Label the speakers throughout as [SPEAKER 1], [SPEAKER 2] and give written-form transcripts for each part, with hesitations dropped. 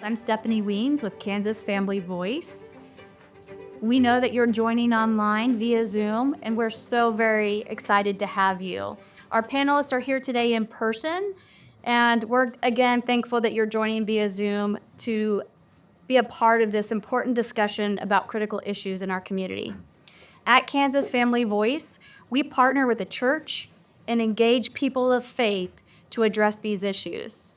[SPEAKER 1] I'm Stephanie Weens with Kansas Family Voice. We know that you're joining online via Zoom, and we're so very excited to have you. Our panelists are here today in person, and we're again thankful that you're joining via Zoom to be a part of this important discussion about critical issues in our community. At Kansas Family Voice, we partner with the church and engage people of faith to address these issues.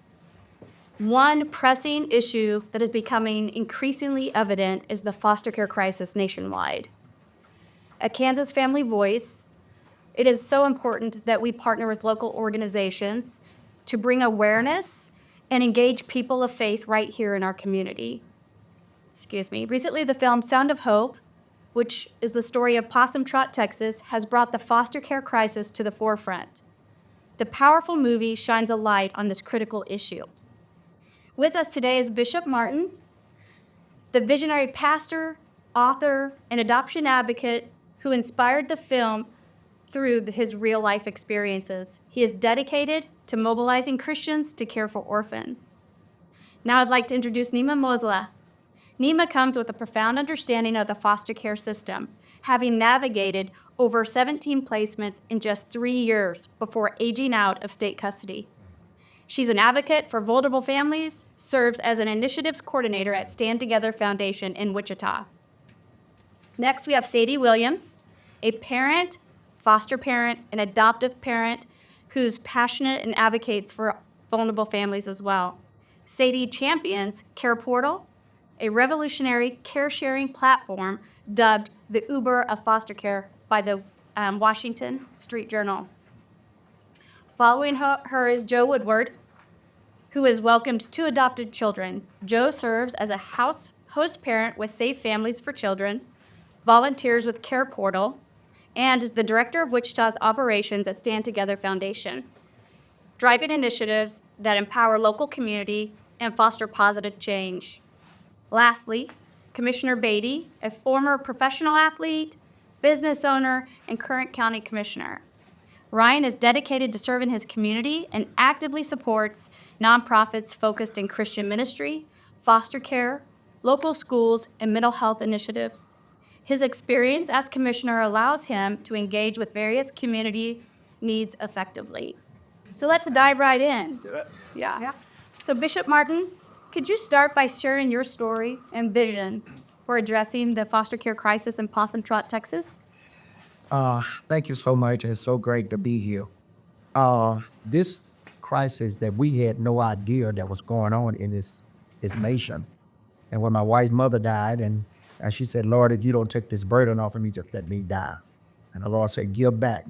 [SPEAKER 1] One pressing issue that is becoming increasingly evident is the foster care crisis nationwide. At Kansas Family Voice, it is so important that we partner with local organizations to bring awareness and engage people of faith right here in our community. Recently, the film Sound of Hope, which is the story of Possum Trot, Texas, has brought the foster care crisis to the forefront. The powerful movie shines a light on this critical issue. With us today is Bishop Martin, the visionary pastor, author, and adoption advocate who inspired the film through his real-life experiences. He is dedicated to mobilizing Christians to care for orphans. Now I'd like to introduce Nima Mosla. Nima comes with a profound understanding of the foster care system, having navigated over 17 placements in just 3 years before aging out of state custody. She's an advocate for vulnerable families, serves as an initiatives coordinator at Stand Together Foundation in Wichita. Next, we have Sadie Williams, a parent, foster parent, and adoptive parent who's passionate and advocates for vulnerable families as well. Sadie champions Care Portal, a revolutionary care-sharing platform dubbed the Uber of foster care by the Washington Street Journal. Following her is Joe Woodward, who has welcomed 2 adopted children. Joe serves as a host parent with Safe Families for Children, volunteers with Care Portal, and is the director of Wichita's operations at Stand Together Foundation, driving initiatives that empower local community and foster positive change. Lastly, Commissioner Baty, a former professional athlete, business owner, and current county commissioner. Ryan is dedicated to serving his community and actively supports nonprofits focused in Christian ministry, foster care, local schools, and mental health initiatives. His experience as commissioner allows him to engage with various community needs effectively. So let's dive right in.
[SPEAKER 2] Let's do it.
[SPEAKER 1] Yeah. So Bishop Martin, could you start by sharing your story and vision for addressing the foster care crisis in Possum Trot, Texas?
[SPEAKER 3] Thank you so much. It's so great to be here. This crisis that we had no idea that was going on in this nation. And when my wife's mother died, and she said, Lord, if you don't take this burden off of me, just let me die. And the Lord said, give back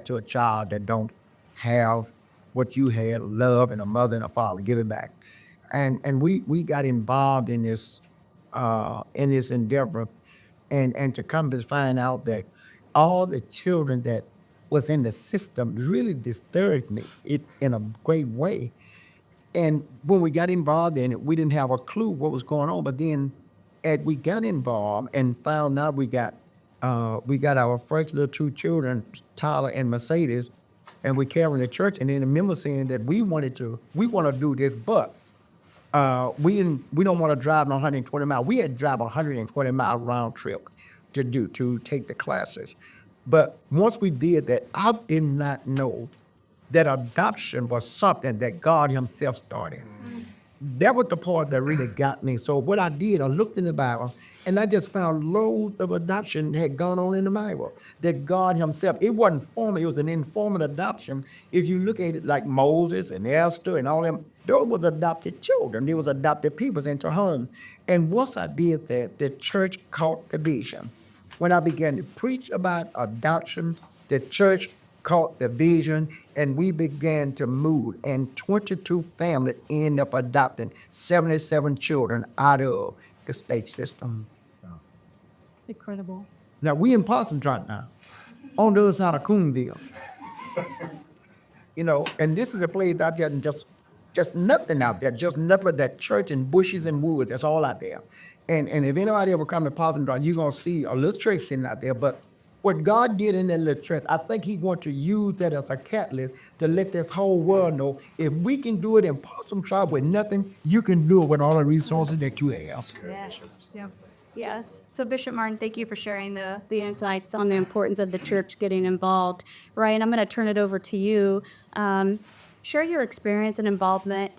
[SPEAKER 3] to a child that don't have what you had, love and a mother and a father, give it back. And we got involved in this endeavor, and to come to find out that all the children that was in the system really disturbed me in a great way. And when we got involved in it, we didn't have a clue what was going on. But then as we got involved and found out we got our first little 2 children, Tyler and Mercedes, and we carrying the church. And then the member saying that we want to do this, but we don't want to drive 120 miles. We had to drive 120 mile round trip to take the classes. But once we did that, I did not know that adoption was something that God himself started. That was the part that really got me. So what I did, I looked in the Bible, and I just found loads of adoption had gone on in the Bible. That God himself, it wasn't formal, it was an informal adoption. If you look at it like Moses and Esther and all them, those was adopted children. They was adopted people into home. And once I did that, the church caught the vision. When I began to preach about adoption, the church caught the vision, and we began to move. And 22 families ended up adopting 77 children out of the state system.
[SPEAKER 1] It's incredible.
[SPEAKER 3] Now, we in Possum Trot now, on the other side of Coonville. And this is a place out there, and just nothing out there, just nothing but that church and bushes and woods. That's all out there. And if anybody ever come to Possum Trot, you're going to see a little church sitting out there, but what God did in that little church, I think He's going to use that as a catalyst to let this whole world know if we can do it in Possum Trot with nothing, you can do it with all the resources that you have.
[SPEAKER 1] Yes. Yep. Yes. So Bishop Martin, thank you for sharing the insights on the importance of the church getting involved. Ryan, I'm going to turn it over to you. Share your experience and involvement.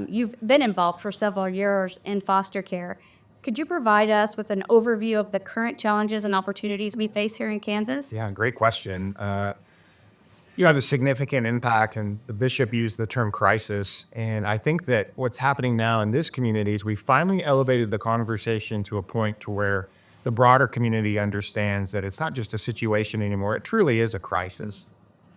[SPEAKER 1] You've been involved for several years in foster care. Could you provide us with an overview of the current challenges and opportunities we face here in Kansas?
[SPEAKER 2] Yeah, great question. You have a significant impact, and the bishop used the term crisis. And I think that what's happening now in this community is we finally elevated the conversation to a point to where the broader community understands that it's not just a situation anymore, it truly is a crisis.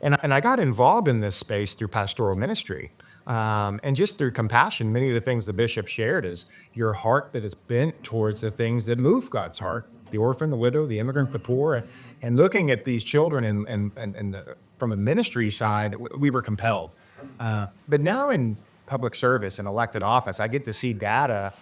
[SPEAKER 2] And I got involved in this space through pastoral ministry and just through compassion. Many of the things the bishop shared is your heart that is bent towards the things that move God's heart, the orphan, the widow, the immigrant, the poor, and looking at these children from a ministry side, we were compelled. But now in public service and elected office, I get to see data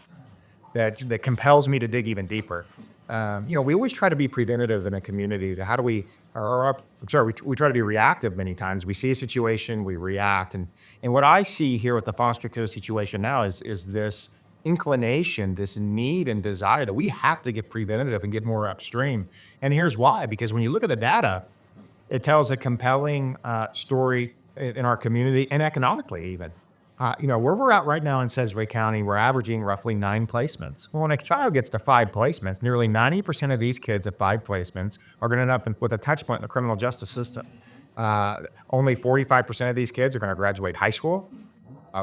[SPEAKER 2] that compels me to dig even deeper. We always try to be preventative in a community. How do we, we try to be reactive many times. We see a situation, we react. And what I see here with the foster care situation now is this inclination, this need and desire that we have to get preventative and get more upstream. And here's why, because when you look at the data, it tells a compelling story in our community and economically even. Where we're at right now in Sedgwick County, we're averaging roughly 9 placements. Well, when a child gets to 5 placements, nearly 90% of these kids at 5 placements are going to end up with a touch point in the criminal justice system. Only 45% of these kids are going to graduate high school.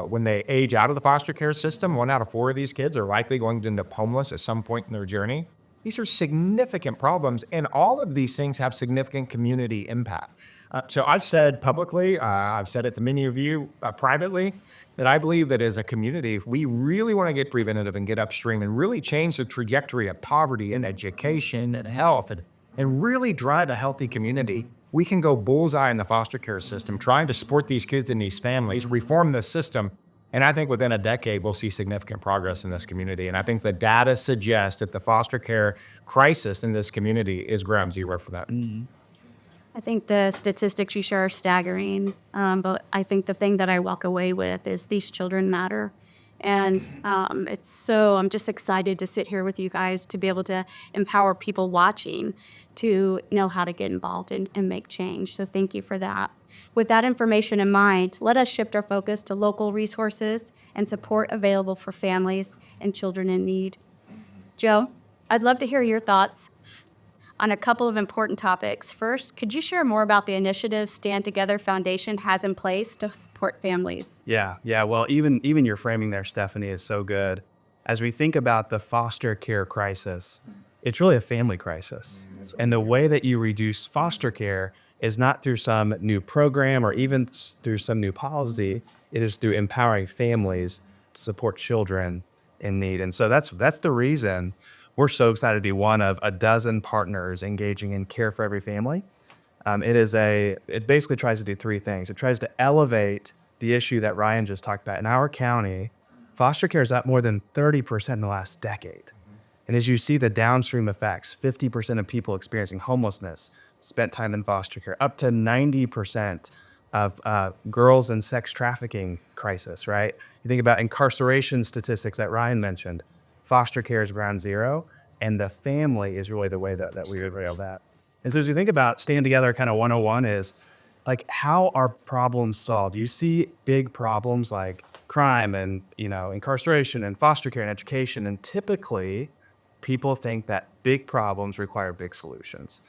[SPEAKER 2] When they age out of the foster care system, 1 out of 4 of these kids are likely going to end up homeless at some point in their journey. These are significant problems, and all of these things have significant community impact. So I've said publicly, I've said it to many of you privately, that I believe that as a community, if we really want to get preventative and get upstream and really change the trajectory of poverty and education and health and really drive a healthy community, we can go bullseye in the foster care system, trying to support these kids and these families, reform the system. And I think within a decade, we'll see significant progress in this community. And I think the data suggests that the foster care crisis in this community is ground zero for that.
[SPEAKER 3] Mm-hmm.
[SPEAKER 1] I think the statistics you share are staggering, but I think the thing that I walk away with is these children matter. And I'm just excited to sit here with you guys to be able to empower people watching to know how to get involved and make change. So thank you for that. With that information in mind, let us shift our focus to local resources and support available for families and children in need. Joe, I'd love to hear your thoughts on a couple of important topics. First, could you share more about the initiative Stand Together Foundation has in place to support families?
[SPEAKER 4] Yeah. Well, even your framing there, Stephanie, is so good. As we think about the foster care crisis, it's really a family crisis. And the way that you reduce foster care is not through some new program or even through some new policy. It is through empowering families to support children in need. And so that's the reason we're so excited to be one of a dozen partners engaging in Care for Every Family. It basically tries to do 3 things. It tries to elevate the issue that Ryan just talked about. In our county, foster care is up more than 30% in the last decade. And as you see the downstream effects, 50% of people experiencing homelessness spent time in foster care, up to 90% of girls in sex trafficking crisis, right? You think about incarceration statistics that Ryan mentioned. Foster care is ground zero, and the family is really the way that we would rail that. And so as you think about Stand Together kind of 101 is, like, how are problems solved? You see big problems like crime and, incarceration and foster care and education, and typically people think that big problems require big solutions.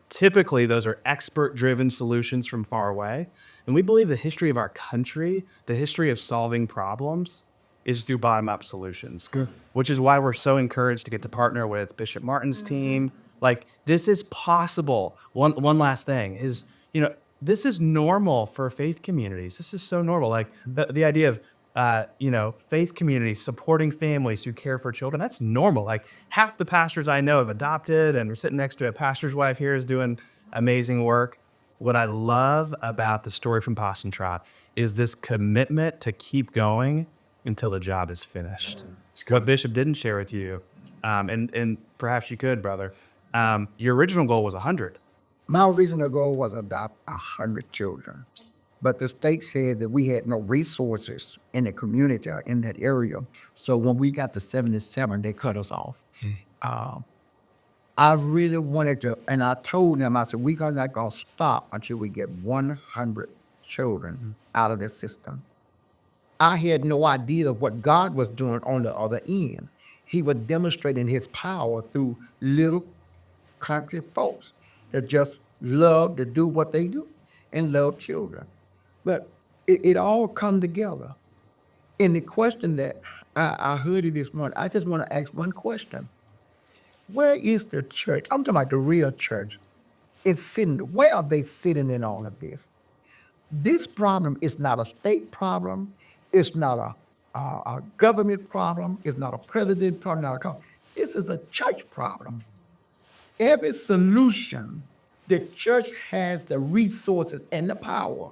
[SPEAKER 4] Typically, those are expert-driven solutions from far away. And we believe the history of our country, the history of solving problems, is through bottom-up solutions, which is why we're so encouraged to get to partner with Bishop Martin's team. Like, this is possible. One last thing is, this is normal for faith communities. This is so normal. Like, the idea of, faith communities supporting families who care for children, that's normal. Like, half the pastors I know have adopted, and we're sitting next to a pastor's wife here who's doing amazing work. What I love about the Story from Possum Trot is this commitment to keep going until the job is finished. What Bishop didn't share with you, and perhaps you could, brother, your original goal was 100.
[SPEAKER 3] My original goal was adopt 100 children, but the state said that we had no resources in the community or in that area. So when we got to 77, they cut us off. I really wanted to, and I told them, I said, we are not going to stop until we get 100 children out of this system. I had no idea of what God was doing on the other end. He was demonstrating his power through little country folks that just love to do what they do and love children. But it all come together. And the question that I heard it this morning, I just want to ask one question. Where is the church? I'm talking about the real church. It's sitting, where are they sitting in all of this? This problem is not a state problem. It's not a government problem. It's not a president problem. Not a this is a church problem. Every solution, the church has the resources and the power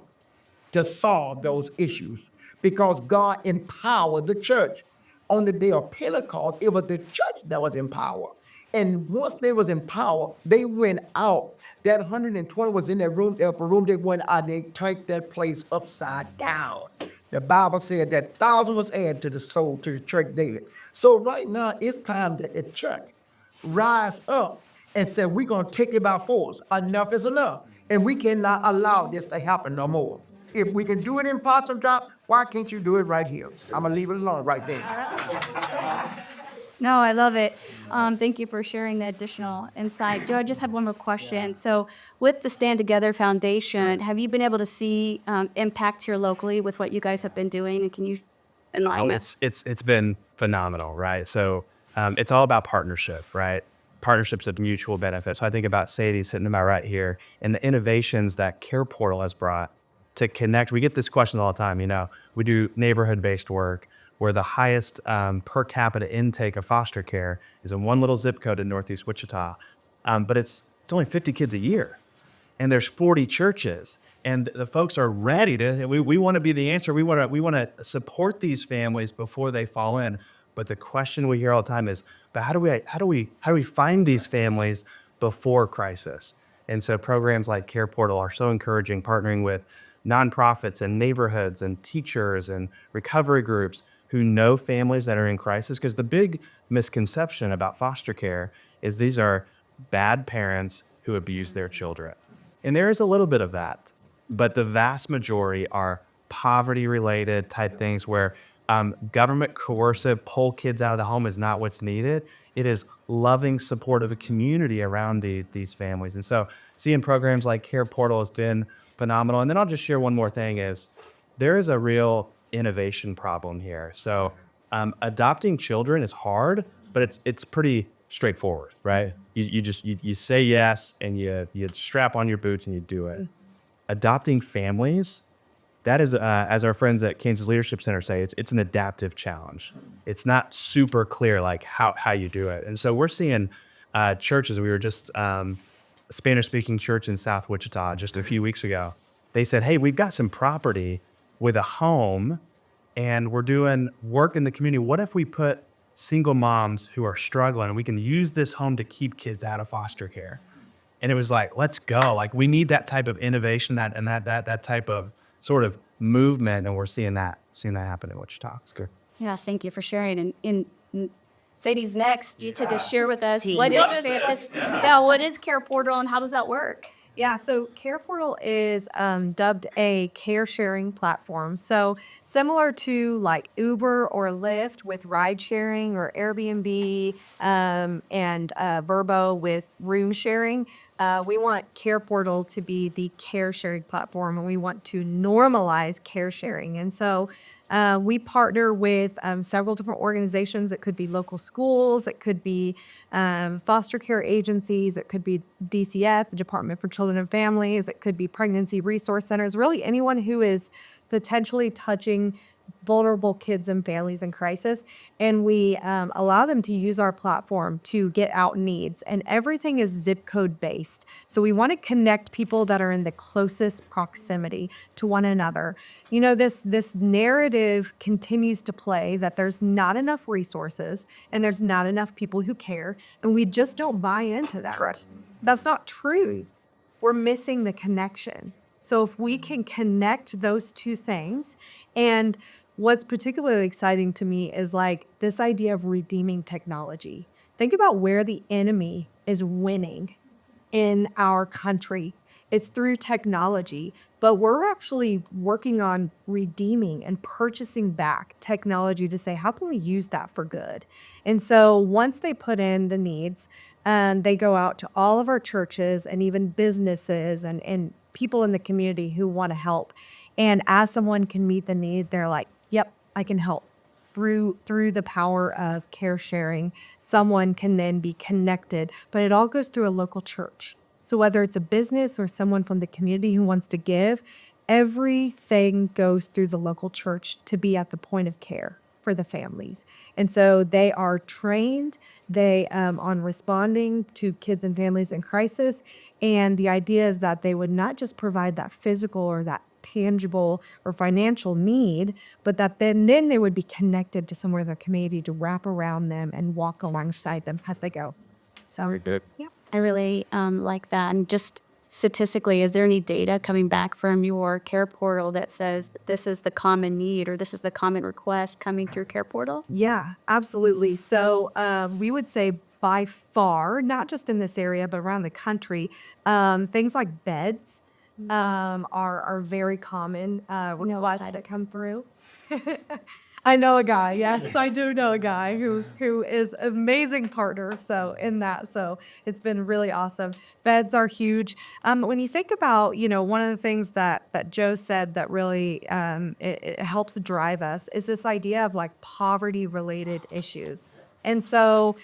[SPEAKER 3] to solve those issues because God empowered the church. On the day of Pentecost, it was the church that was in power. And once they was in power, they went out. That 120 was in that room, the upper room. They went out, they turned that place upside down. The Bible said that 1,000 was added to the soul, to the church daily. So right now, it's time that the church rise up and say, we're going to take it by force. Enough is enough. And we cannot allow this to happen no more. If we can do it in Possum Trot, why can't you do it right here? I'm going to leave it alone right there.
[SPEAKER 1] No, I love it. Thank you for sharing the additional insight. Joe, I just had one more question. So with the Stand Together Foundation, have you been able to see impact here locally with what you guys have been doing? And can you enlighten us?
[SPEAKER 4] It's been phenomenal, right? So it's all about partnership, right? Partnerships of mutual benefit. So I think about Sadie sitting to my right here and the innovations that Care Portal has brought to connect. We get this question all the time, we do neighborhood-based work where the highest per capita intake of foster care is in one little zip code in Northeast Wichita. But it's only 50 kids a year. And there's 40 churches. And the folks are ready to, we want to be the answer. We want to support these families before they fall in. But the question we hear all the time is, but how do we find these families before crisis? And so programs like Care Portal are so encouraging, partnering with nonprofits and neighborhoods and teachers and recovery groups who know families that are in crisis. Because the big misconception about foster care is these are bad parents who abuse their children. And there is a little bit of that, but the vast majority are poverty-related type things where government coercive pull kids out of the home is not what's needed. It is loving support of a community around these families. And so seeing programs like Care Portal has been phenomenal. And then I'll just share one more thing is there is a real innovation problem here. So adopting children is hard, but it's pretty straightforward, right? You say yes and you strap on your boots and you do it. Adopting families, that is, as our friends at Kansas Leadership Center say, it's an adaptive challenge. It's not super clear like how you do it. And so we're seeing churches. We were just a Spanish-speaking church in South Wichita just a few weeks ago. They said, hey, we've got some property with a home and we're doing work in the community. What if we put single moms who are struggling and we can use this home to keep kids out of foster care? And it was like, let's go. Like we need that type of innovation, that type of sort of movement. And we're seeing that happen in Wichita. It's good.
[SPEAKER 1] Yeah, thank you for sharing. And Sadie's next to share with us what is Care Portal and how does that work?
[SPEAKER 5] Yeah, so Care Portal is dubbed a care sharing platform. So similar to like Uber or Lyft with ride sharing or Airbnb and Verbo with room sharing, we want Care Portal to be the care sharing platform, and we want to normalize care sharing. And so we partner with several different organizations. It could be local schools, it could be foster care agencies, it could be DCF, the Department for Children and Families, it could be pregnancy resource centers, really anyone who is potentially touching vulnerable kids and families in crisis. And we allow them to use our platform to get out needs. And everything is zip code based. So we want to connect people that are in the closest proximity to one another. You know, this narrative continues to play that there's not enough resources and there's not enough people who care. And we just don't buy into that.
[SPEAKER 1] Correct.
[SPEAKER 5] That's not true. we're missing the connection. So if we can connect those two things, and what's particularly exciting to me is like this idea of redeeming technology. Think about where the enemy is winning in our country. It's through technology, but we're actually working on redeeming and purchasing back technology to say, how can we use that for good? And so once they put in the needs, they go out to all of our churches and even businesses and people in the community who want to help. And as someone can meet the need, they're like, yep, I can help. Through the power of care sharing, someone can then be connected, but it all goes through a local church. So whether it's a business or someone from the community who wants to give, everything goes through the local church to be at the point of care for the families. And so they are trained on responding to kids and families in crisis. And the idea is that they would not just provide that physical or that tangible or financial need, but that then they would be connected to somewhere in their community to wrap around them and walk alongside them as they go. So, yeah.
[SPEAKER 1] I really like that. And just statistically, is there any data coming back from your care portal that says this is the common need or this is the common request coming through care portal?
[SPEAKER 5] Yeah, absolutely. So we would say by far, not just in this area, but around the country, things like beds are very common requests that come through. I know a guy. Yes, I do know a guy who is an amazing partner. So it's been really awesome. Beds are huge. When you think about, one of the things that Joe said that really it helps drive us is this idea of like poverty related issues. And so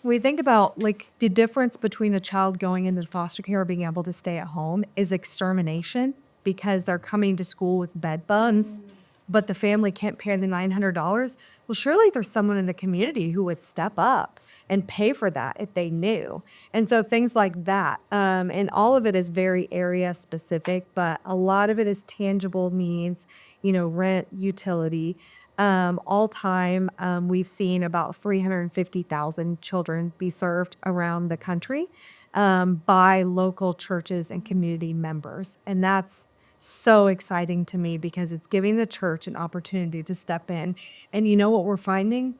[SPEAKER 5] we think about like the difference between a child going into foster care or being able to stay at home is extermination because they're coming to school with bed bugs. But the family can't pay the $900, well, surely there's someone in the community who would step up and pay for that if they knew. And so things like that. And all of it is very area specific, but a lot of it is tangible needs, rent, utility. All time, we've seen about 350,000 children be served around the country by local churches and community members. And that's so exciting to me because it's giving the church an opportunity to step in. And you know what we're finding?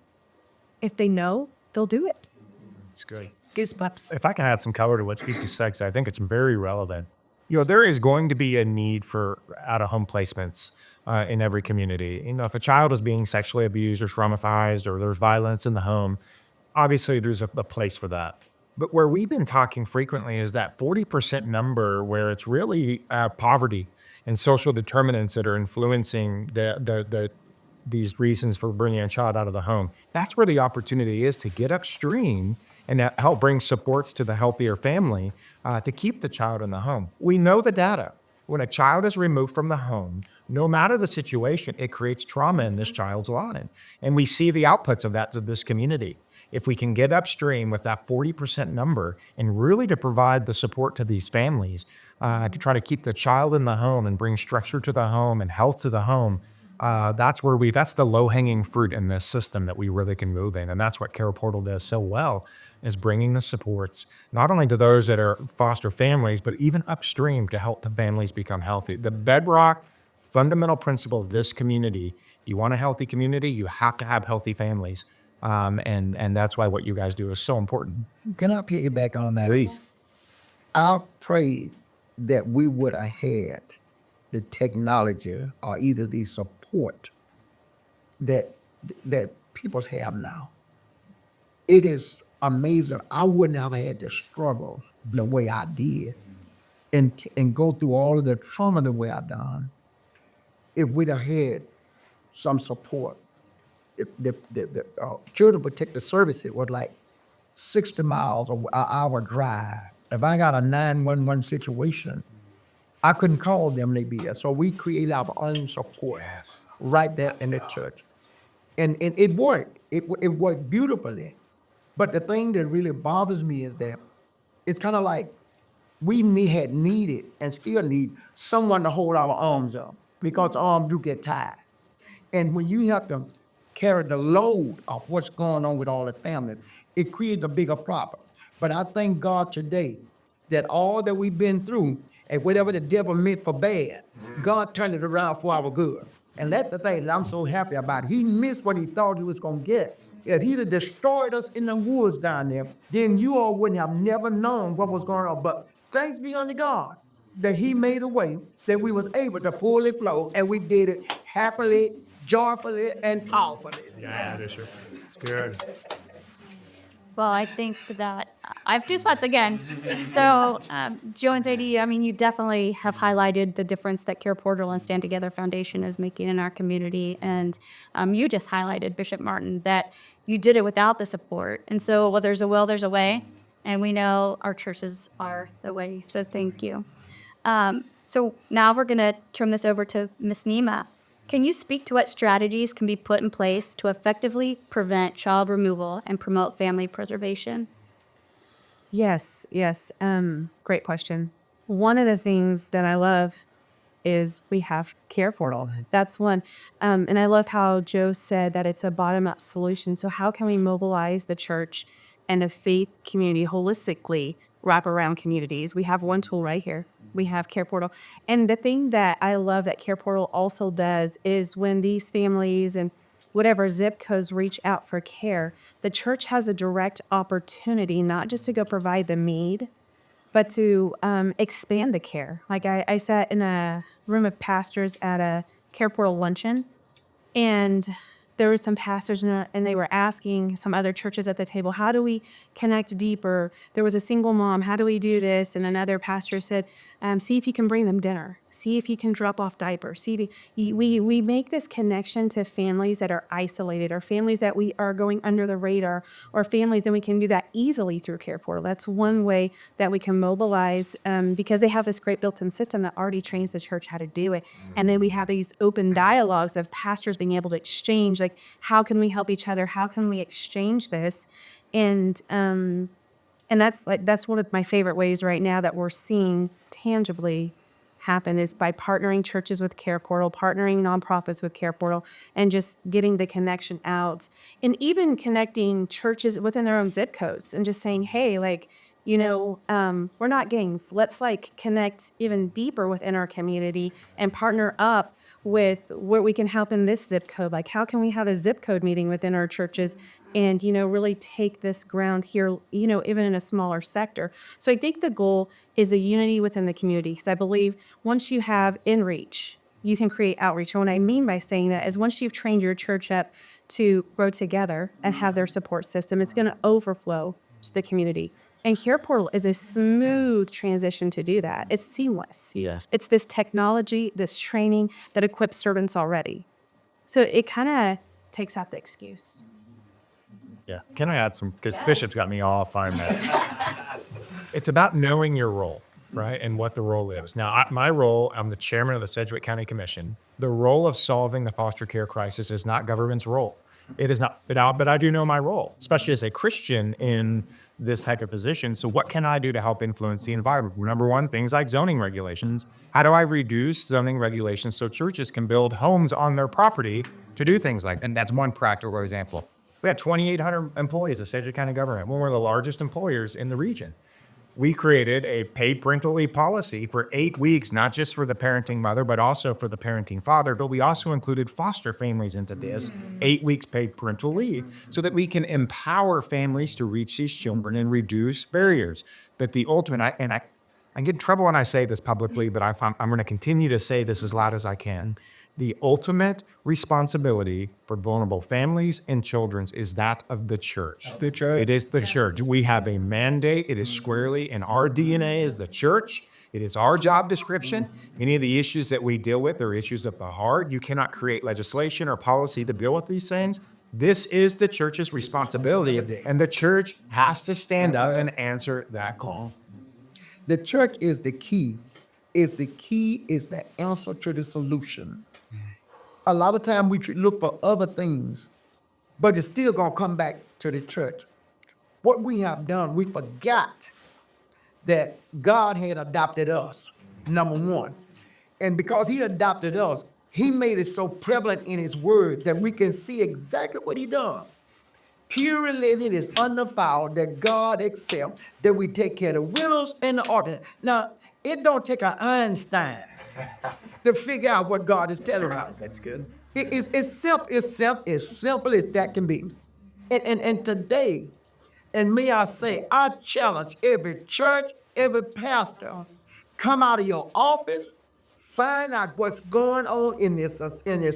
[SPEAKER 5] If they know, they'll do it.
[SPEAKER 2] It's good.
[SPEAKER 5] Goosebumps.
[SPEAKER 2] If I can add some color to what Steve just said, 'cause I think it's very relevant. There is going to be a need for out-of-home placements in every community. If a child is being sexually abused or traumatized or there's violence in the home, obviously there's a place for that. But where we've been talking frequently is that 40% number where it's really poverty and social determinants that are influencing these reasons for bringing a child out of the home. That's where the opportunity is to get upstream and help bring supports to the healthier family to keep the child in the home. We know the data. When a child is removed from the home, no matter the situation, it creates trauma in this child's life. And we see the outputs of that to this community. If we can get upstream with that 40% number and really to provide the support to these families to try to keep the child in the home and bring structure to the home and health to the home, that's the low-hanging fruit in this system that we really can move in. And that's what Care Portal does so well, is bringing the supports, not only to those that are foster families, but even upstream to help the families become healthy. The bedrock fundamental principle of this community, you want a healthy community, you have to have healthy families. And that's why what you guys do is so important.
[SPEAKER 3] Can I piggyback on that?
[SPEAKER 2] Please.
[SPEAKER 3] I prayed that we would have had the technology or either the support that people have now. It is amazing. I wouldn't have had to struggle the way I did and go through all of the trauma the way I done if we'd have had some support. The Children Protective Services was like 60 miles an hour drive. If I got a 911 situation, I couldn't call them, they'd be there. So we created our own support right there in the church. And it worked. It worked beautifully. But the thing that really bothers me is that it's kind of like we had needed and still need someone to hold our arms up because arms do get tired. And when you have to carry the load of what's going on with all the family, it creates a bigger problem. But I thank God today that all that we've been through and whatever the devil meant for bad, God turned it around for our good. And that's the thing that I'm so happy about. He missed what he thought he was going to get. If he'd have destroyed us in the woods down there, then you all wouldn't have never known what was going on. But thanks be unto God that he made a way that we was able to pull it flow, and we did it happily, joyfully, and powerfully.
[SPEAKER 2] Yeah, Bishop. It's good.
[SPEAKER 1] Well, I think that I have two spots again. So, Joe and Zadie, I mean, you definitely have highlighted the difference that Care Portal and Stand Together Foundation is making in our community. And you just highlighted, Bishop Martin, that you did it without the support. And so, well, there's a will, there's a way. And we know our churches are the way. So, thank you. So, now we're going to turn this over to Ms. Nima. Can you speak to what strategies can be put in place to effectively prevent child removal and promote family preservation?
[SPEAKER 6] Yes. Great question. One of the things that I love is we have Care Portal. That's one. And I love how Joe said that it's a bottom-up solution. So how can we mobilize the church and the faith community holistically wrap around communities? We have one tool right here. We have Care Portal. And the thing that I love that Care Portal also does is when these families and whatever zip codes reach out for care, the church has a direct opportunity not just to go provide the need, but to expand the care. Like I sat in a room of pastors at a Care Portal luncheon, and there were some pastors and they were asking some other churches at the table, how do we connect deeper? There was a single mom, how do we do this? And another pastor said, see if you can bring them dinner. See if you can drop off diapers. We make this connection to families that are isolated or families that we are going under the radar or families, and we can do that easily through Care Portal. That's one way that we can mobilize because they have this great built-in system that already trains the church how to do it. And then we have these open dialogues of pastors being able to exchange, like, how can we help each other? How can we exchange this? And that's one of my favorite ways right now that we're seeing tangibly happen is by partnering churches with Care Portal, partnering nonprofits with Care Portal, and just getting the connection out. And even connecting churches within their own zip codes and just saying, hey, we're not gangs. Let's connect even deeper within our community and partner up with where we can help in this zip code. Like, how can we have a zip code meeting within our churches and, really take this ground here, even in a smaller sector. So I think the goal is the unity within the community. Because I believe once you have in-reach, you can create outreach. And what I mean by saying that is once you've trained your church up to grow together and have their support system, it's going to overflow to the community. And Care Portal is a smooth transition to do that. It's seamless.
[SPEAKER 7] Yes.
[SPEAKER 6] It's this technology, this training that equips servants already. So it kind of takes out the excuse.
[SPEAKER 2] Yeah. Can I add some? Because Bishop's got me all fired up. It's about knowing your role, right? And what the role is. Now, my role, I'm the chairman of the Sedgwick County Commission. The role of solving the foster care crisis is not government's role. It is not, but I do know my role, especially as a Christian in this type of position. So what can I do to help influence the environment? Number one, things like zoning regulations. How do I reduce zoning regulations so churches can build homes on their property to do things like that? And that's one practical example. We had 2,800 employees of Sedgwick County government, one of the largest employers in the region. We created a paid parental leave policy for 8 weeks, not just for the parenting mother, but also for the parenting father. But we also included foster families into this 8 weeks paid parental leave so that we can empower families to reach these children and reduce barriers. But the ultimate, I get in trouble when I say this publicly, but I'm going to continue to say this as loud as I can. The ultimate responsibility for vulnerable families and children is that of the church.
[SPEAKER 3] The church.
[SPEAKER 2] It is the church. We have a mandate. It is squarely in our DNA as the church. It is our job description. Any of the issues that we deal with are issues of the heart. You cannot create legislation or policy to deal with these things. This is the church's responsibility, and the church has to stand up and answer that call.
[SPEAKER 3] The church is the key. Is the answer to the solution. A lot of time we look for other things, but it's still gonna come back to the church. What we have done, we forgot that God had adopted us, number one. And because he adopted us, he made it so prevalent in his word that we can see exactly what he done. pure religion is undefiled, that God accepts, that we take care of the widows and the orphan. Now, it don't take an Einstein to figure out what God is telling us.
[SPEAKER 4] That's good.
[SPEAKER 3] It's simple as that can be. And today, and may I say, I challenge every church, every pastor, come out of your office, find out what's going on in this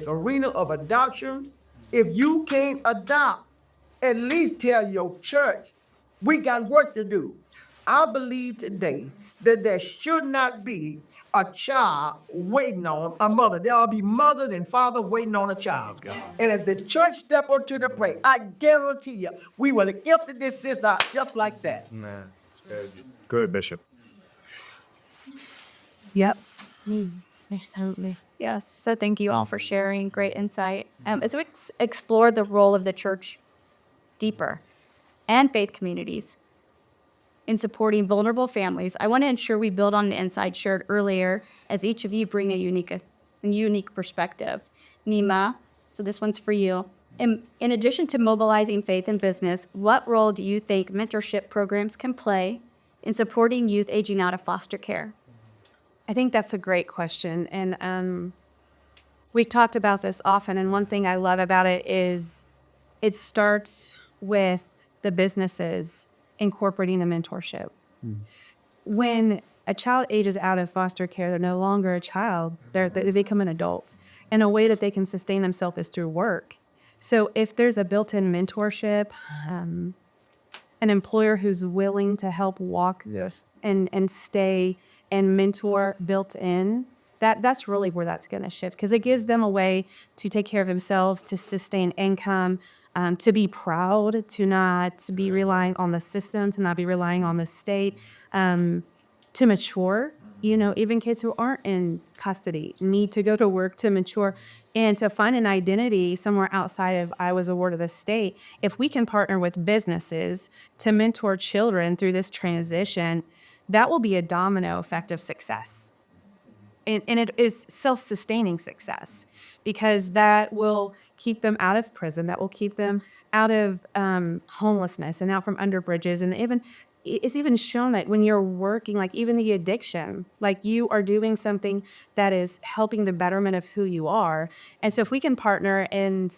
[SPEAKER 3] arena of adoption. If you can't adopt, at least tell your church, we got work to do. I believe today that there should not be a child waiting on a mother. There will be mothers and fathers waiting on a child. And as the church step up to the plate, I guarantee you, we will empty this system out just like that.
[SPEAKER 2] Good, Bishop.
[SPEAKER 6] Yep.
[SPEAKER 1] Absolutely. Yes. So thank you all for sharing. Great insight. As we explore the role of the church deeper and faith communities in supporting vulnerable families, I want to ensure we build on the insight shared earlier as each of you bring a unique perspective. Nima, so this one's for you. In addition to mobilizing faith in business, what role do you think mentorship programs can play in supporting youth aging out of foster care?
[SPEAKER 6] I think that's a great question. And we've talked about this often. And one thing I love about it is it starts with the businesses incorporating the mentorship. When a child ages out of foster care, they're no longer a child. They become an adult. And a way that they can sustain themselves is through work. So if there's a built-in mentorship, an employer who's willing to help walk this and stay and mentor built in, that's really where that's going to shift, because it gives them a way to take care of themselves, to sustain income, to be proud, to not be relying on the system, to not be relying on the state, to mature. You know, even kids who aren't in custody need to go to work to mature and to find an identity somewhere outside of I was a ward of the state. If we can partner with businesses to mentor children through this transition, that will be a domino effect of success. And it is self-sustaining success, because that will keep them out of prison, that will keep them out of homelessness and out from under bridges. And it's even shown that when you're working, like even the addiction, like you are doing something that is helping the betterment of who you are. And so if we can partner and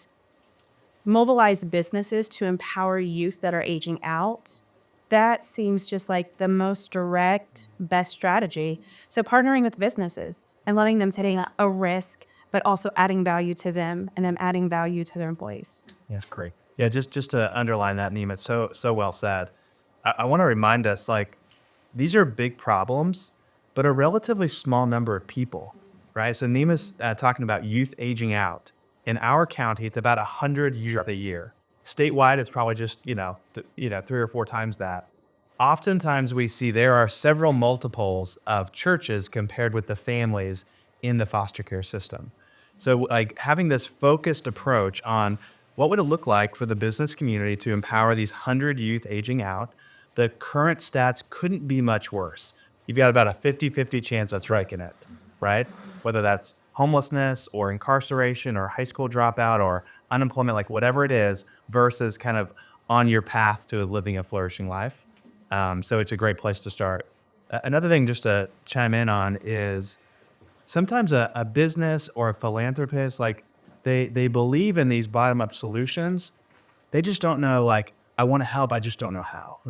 [SPEAKER 6] mobilize businesses to empower youth that are aging out, that seems just like the most direct, best strategy. So partnering with businesses and letting them take a risk, but also adding value to them and them adding value to their employees.
[SPEAKER 4] Yes, great. Yeah, just to underline that, Neem, it's so well said. I want to remind us, like, these are big problems, but a relatively small number of people, right? So Neem is talking about youth aging out. In our county, it's about 100 youth a year. Statewide, it's probably just, 3 or 4 times that. Oftentimes we see there are several multiples of churches compared with the families in the foster care system. So like having this focused approach on what would it look like for the business community to empower these 100 youth aging out, the current stats couldn't be much worse. You've got about a 50-50 chance of striking it, right? Whether that's homelessness or incarceration or high school dropout or unemployment, like whatever it is, versus kind of on your path to living a flourishing life. So it's a great place to start. Another thing just to chime in on is sometimes a business or a philanthropist, like they believe in these bottom-up solutions. They just don't know, like, I want to help, I just don't know how.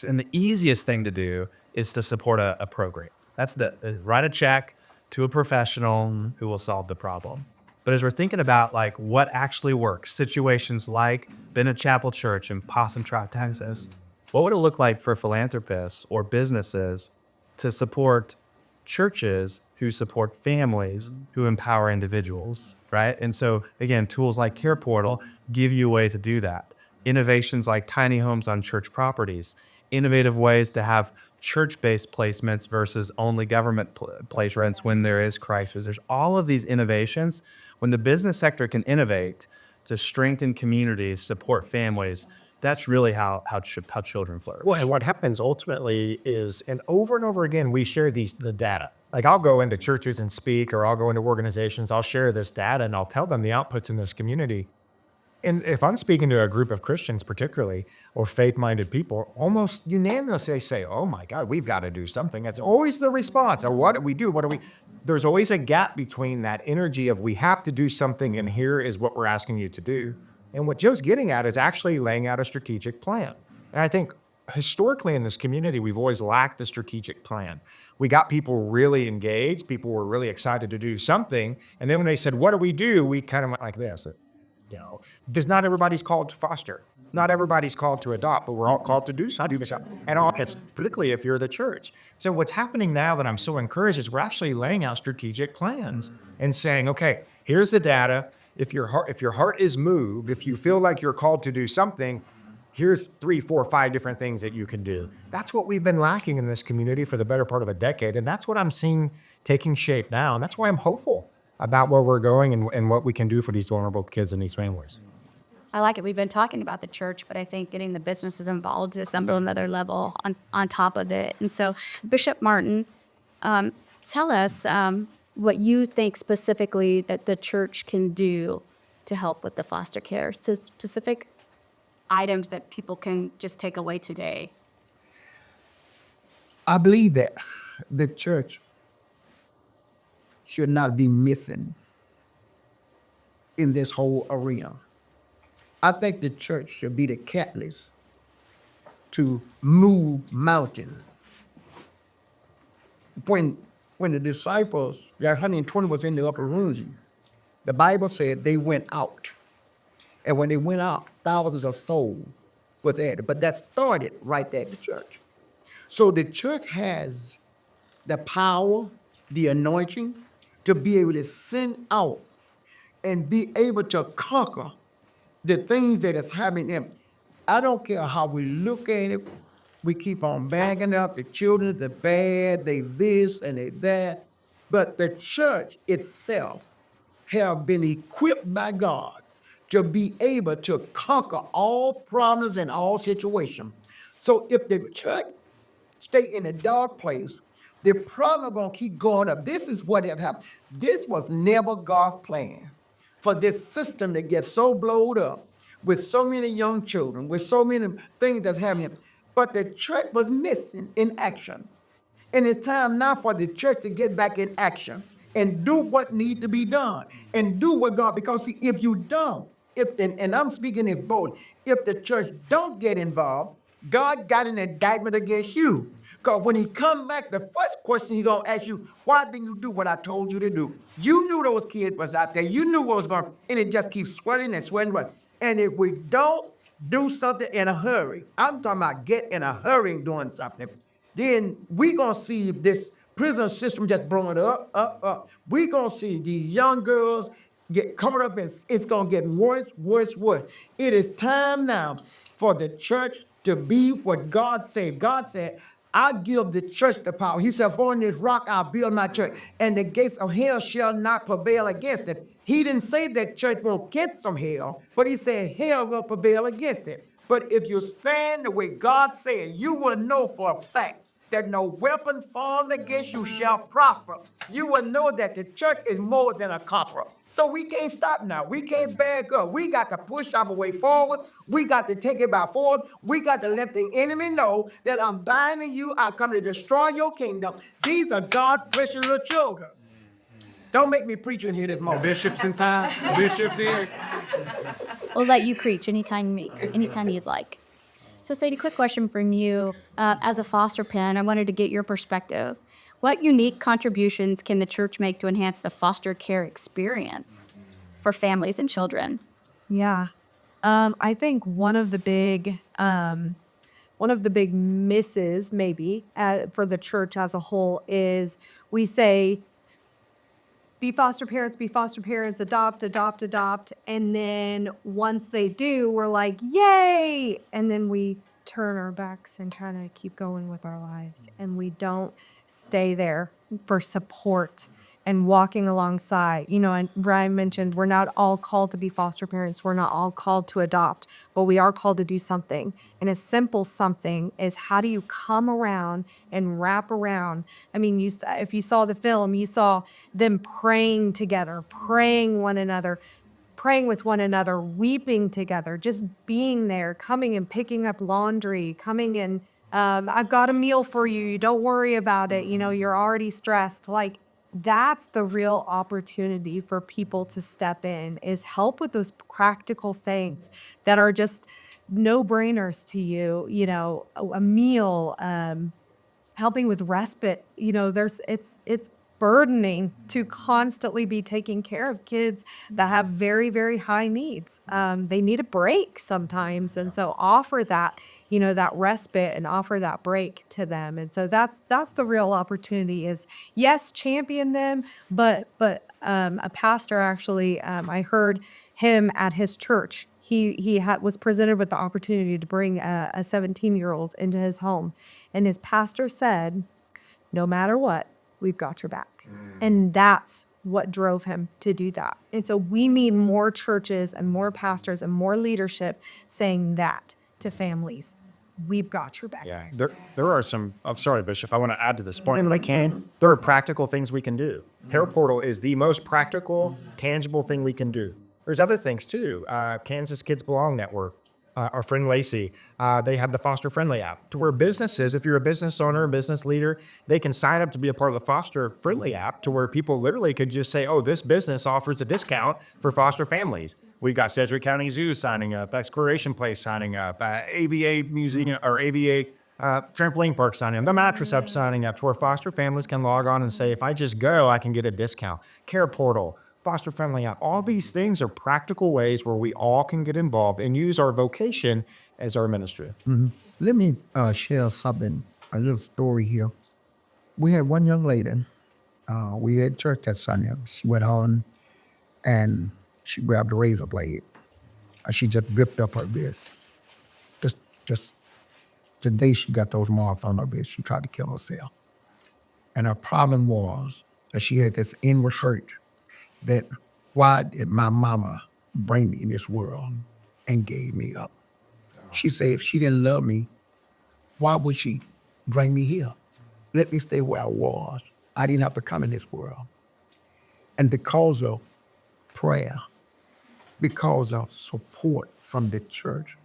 [SPEAKER 4] And the easiest thing to do is to support a program. That's write a check to a professional who will solve the problem. But as we're thinking about like what actually works, situations like Bennett Chapel Church in Possum Trot, Texas, what would it look like for philanthropists or businesses to support churches who support families who empower individuals, right? And so again, tools like Care Portal give you a way to do that. Innovations like tiny homes on church properties, innovative ways to have church-based placements versus only government place rents when there is crisis. There's all of these innovations. When the business sector can innovate to strengthen communities, support families, that's really how children flourish.
[SPEAKER 2] Well, and what happens ultimately is, and over again, we share the data. Like I'll go into churches and speak, or I'll go into organizations, I'll share this data and I'll tell them the outputs in this community. And if I'm speaking to a group of Christians, particularly, or faith-minded people, almost unanimously they say, "Oh my God, we've got to do something." That's always the response. Or what do we do? What do we? There's always a gap between that energy of we have to do something, and here is what we're asking you to do. And what Joe's getting at is actually laying out a strategic plan. And I think historically in this community, we've always lacked the strategic plan. We got people really engaged. People were really excited to do something. And then when they said, "What do?" we kind of went like this. Because not everybody's called to foster. Not everybody's called to adopt, but we're all called to do something. And all, it's particularly if you're the church. So what's happening now that I'm so encouraged is we're actually laying out strategic plans and saying, okay, here's the data. If your heart is moved, if you feel like you're called to do something, here's 3, 4, 5 different things that you can do. That's what we've been lacking in this community for the better part of a decade. And that's what I'm seeing taking shape now. And that's why I'm hopeful about where we're going and what we can do for these vulnerable kids and these families.
[SPEAKER 1] I like it. We've been talking about the church, but I think getting the businesses involved is another level on top of it. And so, Bishop Martin, tell us what you think specifically that the church can do to help with the foster care. So specific items that people can just take away today.
[SPEAKER 3] I believe that the church should not be missing in this whole arena. I think the church should be the catalyst to move mountains. When the disciples, the 120 was in the upper room, the Bible said they went out. And when they went out, thousands of souls was added. But that started right there at the church. So the church has the power, the anointing, to be able to send out and be able to conquer the things that is happening in. I don't care how we look at it, we keep on banging up the children, they're bad, they this and they that. But the church itself have been equipped by God to be able to conquer all problems and all situations. So if the church stay in a dark place, the problem gonna keep going up. This is what have happened. This was never God's plan for this system to get so blowed up with so many young children, with so many things that's happening. But the church was missing in action. And it's time now for the church to get back in action and do what needs to be done and do what God, because see, if you don't, and I'm speaking this bold, if the church don't get involved, God got an indictment against you. Because when he come back, the first question he's going to ask you, why didn't you do what I told you to do? You knew those kids was out there. You knew what was going on. And it just keeps sweating and sweating. And if we don't do something in a hurry, I'm talking about get in a hurry and doing something, then we going to see this prison system just blowing up. We going to see these young girls get coming up and it's going to get worse. It is time now for the church to be what God said. God said, I give the church the power. He said, for on this rock I'll build my church, and the gates of hell shall not prevail against it. He didn't say that church won't get some hell, but he said hell will prevail against it. But if you stand the way God said, you will know for a fact that no weapon formed against you shall prosper. You will know that the church is more than a conqueror. So we can't stop now. We can't back up. We got to push our way forward. We got to take it by forward. We got to let the enemy know that I'm binding you. I come to destroy your kingdom. These are God's precious little children. Don't make me preach in here this morning.
[SPEAKER 2] Bishop's in town. Bishop's here.
[SPEAKER 1] We'll let you preach anytime you'd like. So Sadie, quick question from you. As a foster parent, I wanted to get your perspective. What unique contributions can the church make to enhance the foster care experience for families and children?
[SPEAKER 5] Yeah. I think one of the big misses maybe for the church as a whole is we say, be foster parents, adopt. And then once they do, we're like, yay. And then we turn our backs and kind of keep going with our lives. And we don't stay there for support and walking alongside. You know, and Brian mentioned we're not all called to be foster parents. We're not all called to adopt, but we are called to do something. And a simple something is, how do you come around and wrap around? I mean, if you saw the film, you saw them praying together, praying one another, praying with one another, weeping together, just being there, coming and picking up laundry, coming and I've got a meal for you. Don't worry about it. You know, you're already stressed. Like, that's the real opportunity for people to step in, is help with those practical things that are just no brainers to you. You know, a meal, helping with respite. You know, it's burdening to constantly be taking care of kids that have very, very high needs. They need a break sometimes, and so offer that, you know, that respite and offer that break to them. And so that's the real opportunity, is yes, champion them, but a pastor actually, I heard him at his church. Was presented with the opportunity to bring a 17-year-old into his home, and his pastor said, "No matter what, we've got your back." And that's what drove him to do that. And so we need more churches and more pastors and more leadership saying that to families. We've got your back.
[SPEAKER 2] Yeah, there are some. I'm sorry, Bishop. I want to add to this point. There are practical things we can do. Care Portal is the most practical, tangible thing we can do. There's other things too. Kansas Kids Belong Network, our friend Lacey, they have the Foster Friendly app, to where businesses, if you're a business owner, a business leader, they can sign up to be a part of the Foster Friendly app, to where people literally could just say, oh, this business offers a discount for foster families. We've got Sedgwick County Zoo signing up, Exploration Place signing up, AVA Museum or AVA Trampoline Park signing up, the Mattress Hub signing up, to where foster families can log on and say, if I just go, I can get a discount. Care Portal, Foster Friendly app. All these things are practical ways where we all can get involved and use our vocation as our ministry.
[SPEAKER 3] Let me share something, a little story here. We had one young lady. We had church that Sunday. She went on and she grabbed a razor blade. She just ripped up her wrist. Just the day she got those marks on her wrist, she tried to kill herself. And her problem was that she had this inward hurt, that why did my mama bring me in this world and gave me up? She said, if she didn't love me, why would she bring me here? Let me stay where I was. I didn't have to come in this world. And because of prayer, because of support from the church,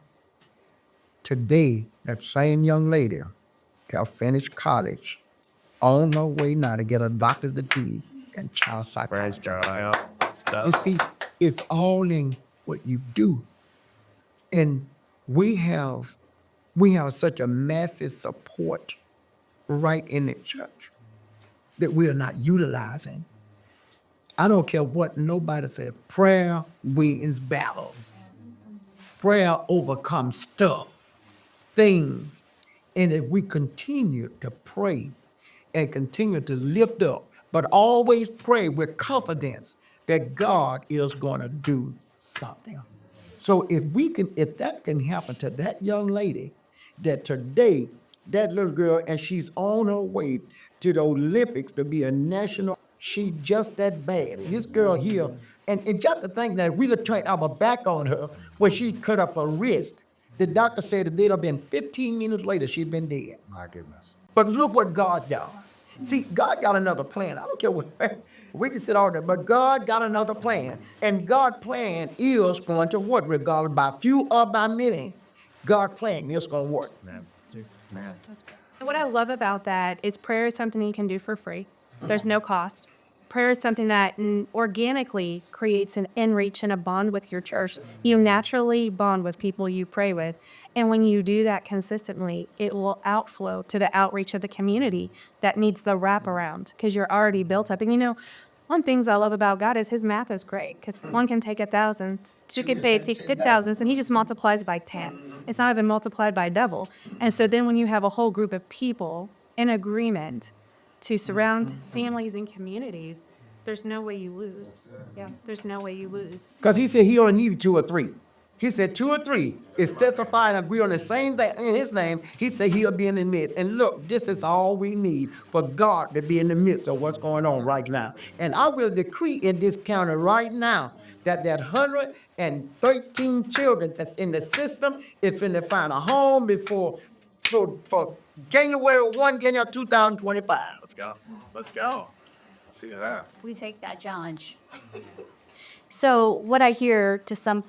[SPEAKER 3] today, that same young lady have finished college, on her way now to get a doctor's degree in child psychiatry. You see, it's all in what you do. And we have such a massive support right in the church that we are not utilizing. I don't care what nobody said. Prayer wins battles. Prayer overcomes stuff, things. And if we continue to pray and continue to lift up, but always pray with confidence that God is going to do something. So if that can happen to that young lady, that today, that little girl, and she's on her way to the Olympics to be a national, she just that bad. This girl here, and just to think that we would turn our back on her where she cut up her wrist. The doctor said that they'd have been 15 minutes later, she'd been dead.
[SPEAKER 2] My goodness.
[SPEAKER 3] But look what God done. See, God got another plan. I don't care what, we can sit all there, but God got another plan. And God's plan is going to work, regardless by few or by many. God's plan is going to work.
[SPEAKER 2] Man.
[SPEAKER 6] And what I love about that is prayer is something you can do for free. There's no cost. Prayer is something that organically creates an in-reach and a bond with your church. You naturally bond with people you pray with. And when you do that consistently, it will outflow to the outreach of the community that needs the wraparound, because you're already built up. And you know, one of the things I love about God is his math is great, because one can take 1,000, two can take 6,000, and he just multiplies by 10. It's not even multiplied by double. And so then when you have a whole group of people in agreement to surround families and communities, there's no way you lose. Yeah, there's no way you lose.
[SPEAKER 3] Because he said he only needed 2 or 3. He said 2 or 3 is testifying and agree on the same thing in his name. He said he'll be in the midst. And look, this is all we need for God to be in the midst of what's going on right now. And I will decree in this county right now that 113 children that's in the system is going to find a home for January 1, 2025.
[SPEAKER 2] Let's go. Let's see that.
[SPEAKER 7] We take that challenge.
[SPEAKER 1] So what I hear to sum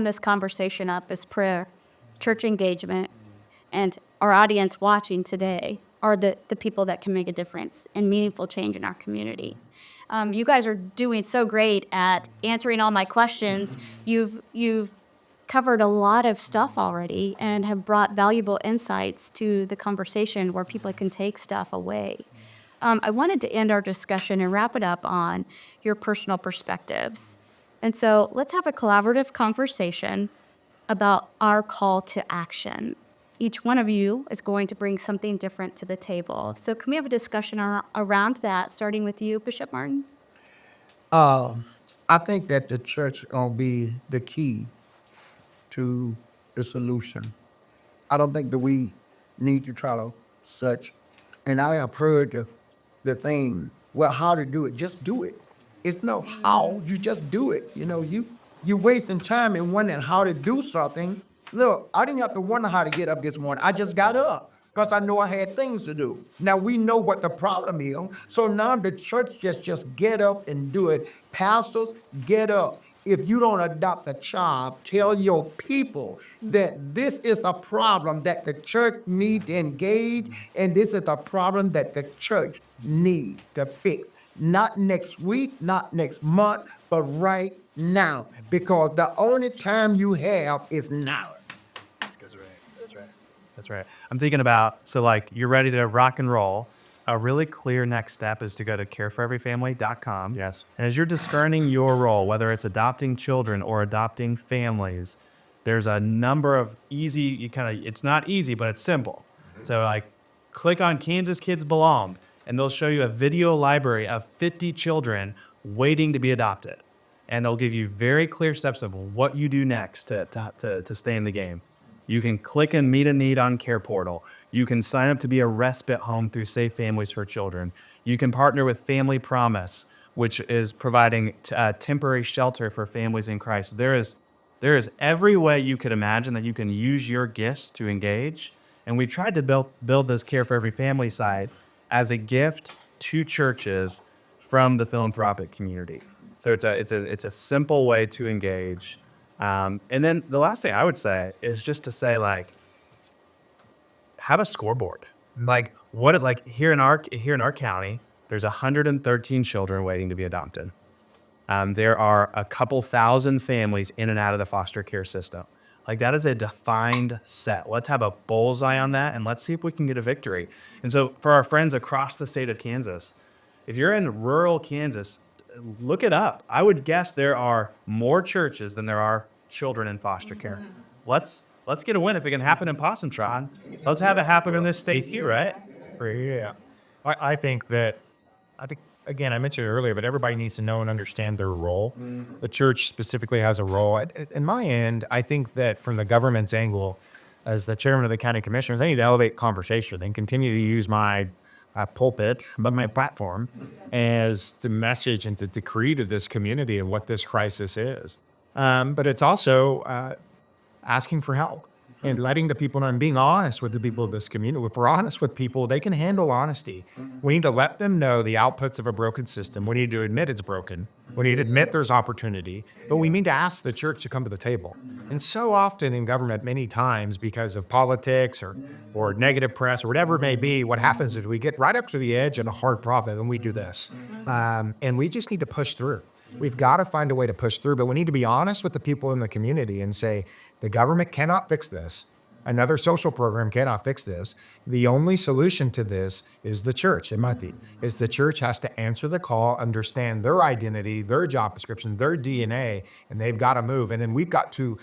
[SPEAKER 1] this conversation up is prayer, church engagement, and our audience watching today are the people that can make a difference and meaningful change in our community. You guys are doing so great at answering all my questions. You've covered a lot of stuff already and have brought valuable insights to the conversation where people can take stuff away. I wanted to end our discussion and wrap it up on your personal perspectives. And so let's have a collaborative conversation about our call to action. Each one of you is going to bring something different to the table. So can we have a discussion around that, starting with you, Bishop Martin?
[SPEAKER 3] I think that the church is going to be the key to the solution. I don't think that we need to try to such. And I have heard the thing, well, how to do it, just do it. It's no how, you just do it. You're wasting time in wondering how to do something. Look, I didn't have to wonder how to get up this morning. I just got up because I know I had things to do. Now we know what the problem is. So now the church just get up and do it. Pastors, get up. If you don't adopt a child, tell your people that this is a problem that the church needs to engage, and this is a problem that the church needs to fix. Not next week, not next month, but right now. Because the only time you have is now.
[SPEAKER 4] That's right. I'm thinking about, so like you're ready to rock and roll. A really clear next step is to go to careforeveryfamily.com.
[SPEAKER 2] Yes.
[SPEAKER 4] And as you're discerning your role, whether it's adopting children or adopting families, there's a number of easy, it's not easy, but it's simple. So like click on Kansas Kids Belong, and they'll show you a video library of 50 children waiting to be adopted. And they'll give you very clear steps of what you do next to stay in the game. You can click and meet a need on Care Portal. You can sign up to be a respite home through Safe Families for Children. You can partner with Family Promise, which is providing temporary shelter for families in Christ. There is every way you could imagine that you can use your gifts to engage. And we tried to build this Care for Every Family side as a gift to churches from the philanthropic community. So it's a simple way to engage. And then the last thing I would say is just to say, like, have a scoreboard. Like here in our county, there's 113 children waiting to be adopted. There are a couple thousand families in and out of the foster care system. Like that is a defined set. Let's have a bullseye on that and let's see if we can get a victory. And so for our friends across the state of Kansas, if you're in rural Kansas, look it up. I would guess there are more churches than there are children in foster care. Let's get a win. If it can happen in Possum Trot, let's have it happen in this state here, right?
[SPEAKER 2] Yeah. I think, again, I mentioned it earlier, but everybody needs to know and understand their role. The church specifically has a role. In my end, I think that from the government's angle, as the chairman of the county commissioners, I need to elevate conversation and continue to use my pulpit, but my platform as the message and to decree to this community of what this crisis is. But it's also asking for help and letting the people know and being honest with the people of this community. If we're honest with people, they can handle honesty. We need to let them know the outputs of a broken system. We need to admit it's broken. We need to admit there's opportunity, but we need to ask the church to come to the table. And so often in government, many times because of politics or negative press or whatever it may be, what happens is we get right up to the edge and a hard profit and we do this. And we just need to push through. We've got to find a way to push through, but we need to be honest with the people in the community and say, the government cannot fix this. Another social program cannot fix this. The only solution to this is the church, is the church has to answer the call, understand their identity, their job description, their DNA, and they've got to move. And then we've got to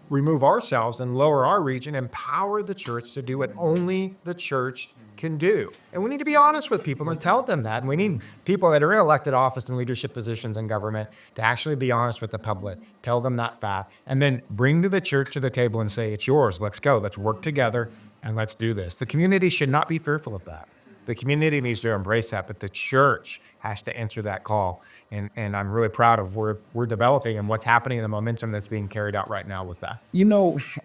[SPEAKER 2] remove ourselves and lower our reach and empower the church to do what only the church can do. And we need to be honest with people and tell them that. And we need people that are in elected office and leadership positions in government to actually be honest with the public, tell them that fact, and then bring the church to the table and say, it's yours, let's go, let's work together, and let's do this. The community should not be fearful of that. The community needs to embrace that, but the church has to answer that call. And I'm really proud of where we're developing and what's happening and the momentum that's being carried out right now with that.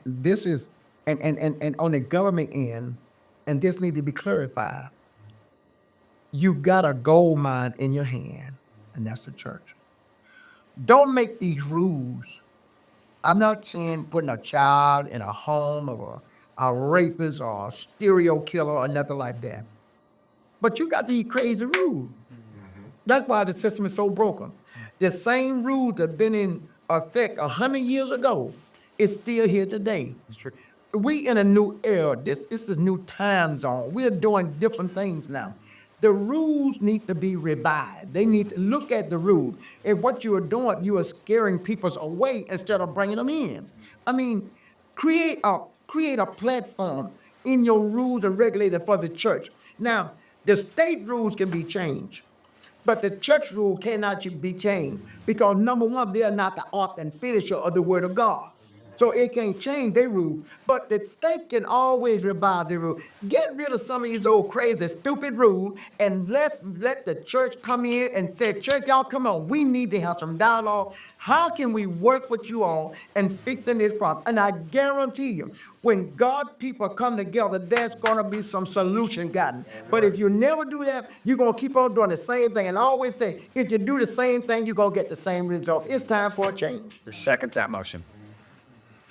[SPEAKER 3] This is, and on the government end, and this needs to be clarified, you got a gold mine in your hand, and that's the church. Don't make these rules. I'm not saying putting a child in a home of a rapist or a serial killer or nothing like that. But you got these crazy rules. That's why the system is so broken. The same rules that been in effect 100 years ago is still here today. We in a new era. This is a new time zone. We're doing different things now. The rules need to be revised. They need to look at the rules. And what you are doing, you are scaring people away instead of bringing them in. I mean, create a platform in your rules and regulations for the church. Now, the state rules can be changed. But the church rule cannot be changed because number one, they are not the author and finisher of the word of God. So it can't change their rule. But the state can always revise the rule. Get rid of some of these old crazy, stupid rules, and let's let the church come in and say, church, y'all come on. We need to have some dialogue. How can we work with you all and fixing this problem? And I guarantee you, when God people come together, there's going to be some solution gotten. But if you never do that, you're going to keep on doing the same thing. And I always say, if you do the same thing, you're going to get the same result. It's time for a change.
[SPEAKER 2] To second that motion.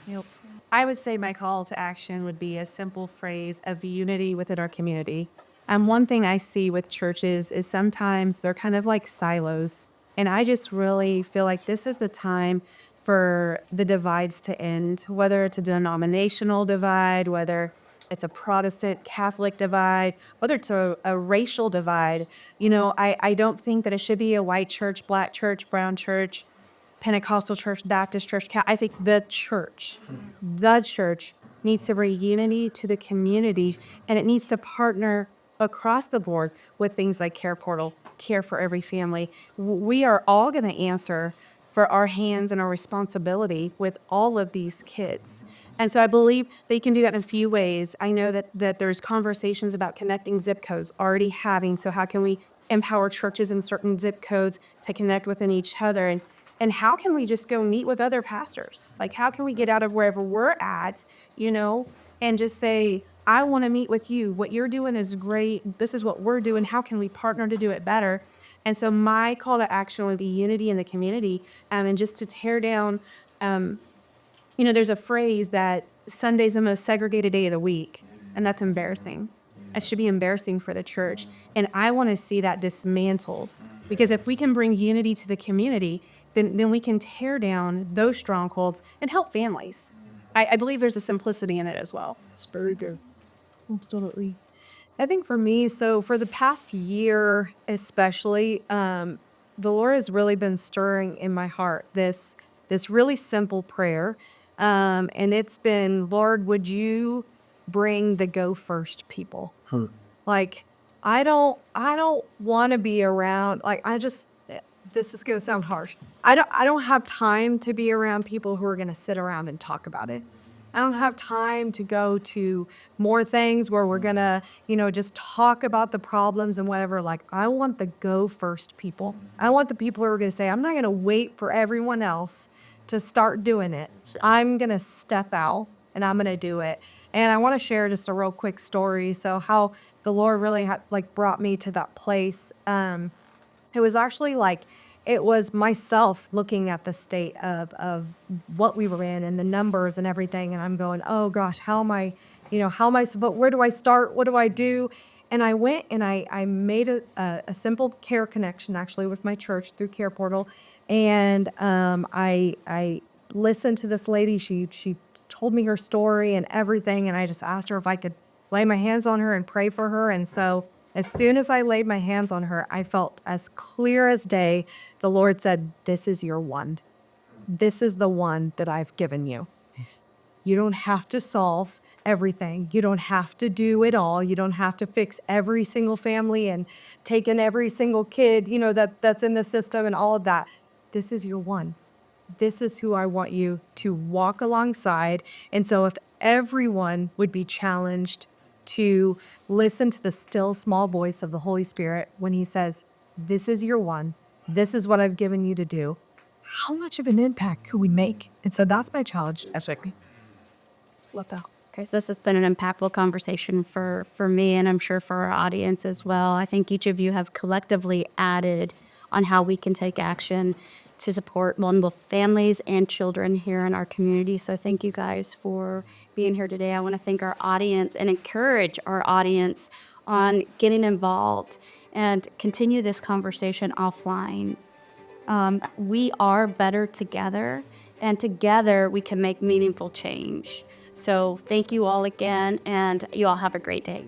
[SPEAKER 6] Yep. I would say my call to action would be a simple phrase of unity within our community. And one thing I see with churches is sometimes they're kind of like silos. And I just really feel like this is the time for the divides to end, whether it's a denominational divide, whether it's a Protestant Catholic divide, whether it's a racial divide. I don't think that it should be a white church, black church, brown church, Pentecostal church, Baptist church. I think the church needs to bring unity to the community, and it needs to partner across the board with things like Care Portal, Care for Every Family. We are all going to answer for our hands and our responsibility with all of these kids. And so I believe they can do that in a few ways. I know that there's conversations about connecting zip codes already having. So how can we empower churches in certain zip codes to connect within each other? And how can we just go meet with other pastors? Like, how can we get out of wherever we're at, and just say, I want to meet with you. What you're doing is great. This is what we're doing. How can we partner to do it better? And so my call to action would be unity in the community, and just to tear down, there's a phrase that Sunday's the most segregated day of the week, and that's embarrassing. It should be embarrassing for the church. And I want to see that dismantled, because if we can bring unity to the community, then we can tear down those strongholds and help families. I believe there's a simplicity in it as well.
[SPEAKER 3] It's very good.
[SPEAKER 6] Absolutely.
[SPEAKER 5] I think for me, so for the past year especially, the Lord has really been stirring in my heart this really simple prayer. And it's been, Lord, would you bring the go first people? Like, I don't want to be around, this is going to sound harsh. I don't have time to be around people who are going to sit around and talk about it. I don't have time to go to more things where we're going to, just talk about the problems and whatever. Like, I want the go first people. I want the people who are going to say, I'm not going to wait for everyone else to start doing it. I'm going to step out and I'm going to do it. And I want to share just a real quick story. So how the Lord really brought me to that place. It was actually it was myself looking at the state of what we were in and the numbers and everything. And I'm going, oh gosh, but where do I start? What do I do? And I went and I made a simple care connection actually with my church through Care Portal. And I listened to this lady. She told me her story and everything. And I just asked her if I could lay my hands on her and pray for her. And so as soon as I laid my hands on her, I felt as clear as day. The Lord said, this is your one. This is the one that I've given you. You don't have to solve everything. You don't have to do it all. You don't have to fix every single family and take in every single kid, that's in the system and all of that. This is your one. This is who I want you to walk alongside. And so if everyone would be challenged to listen to the still small voice of the Holy Spirit when he says, this is your one, this is what I've given you to do, how much of an impact could we make? And so that's my challenge, Esric. Love that.
[SPEAKER 1] Okay, so this has been an impactful conversation for me, and I'm sure for our audience as well. I think each of you have collectively added on how we can take action. to support vulnerable families and children here in our community. So thank you guys for being here today. I want to thank our audience and encourage our audience on getting involved and continue this conversation offline. We are better together, and together we can make meaningful change. So thank you all again, and you all have a great day.